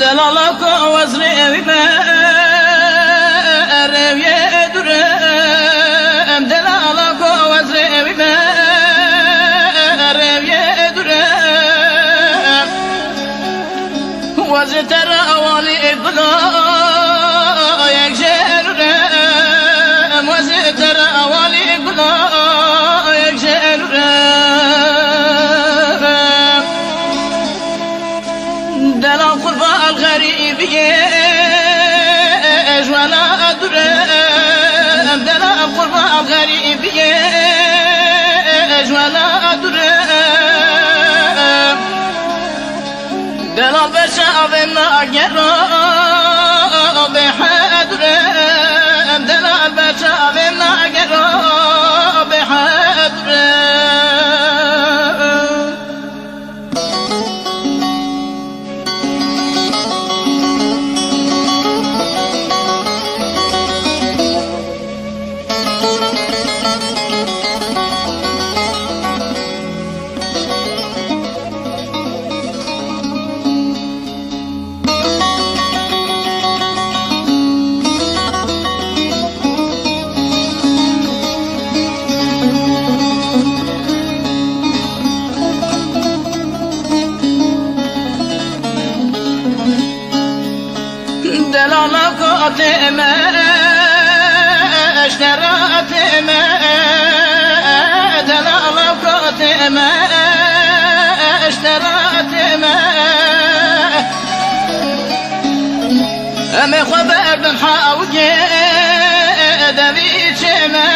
دلالك وزري بمار يدرم دلالك وزري بمار يدرم وزتر أولي بلا يكجرم وزتر أولي بلا يكجرم دلال قربا الغريب يج ولا أدرم دلال قربا الغريب يج ولا أدرم دلال بشعب الناقرة بحدرم دلال بشعب الناقرة بحدرم دلالك أتما اشترات ما دلالك أتما اشترات ما أمي خبر بالحاوجة دبيش ما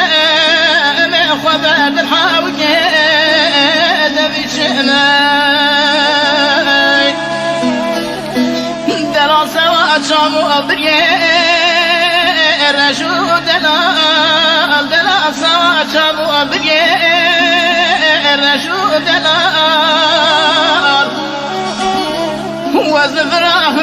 أمي خبر بالحاوجة دبيش ما شامو أبرير رشو دلال دلال سوا شامو أبرير رشو دلال وزفراه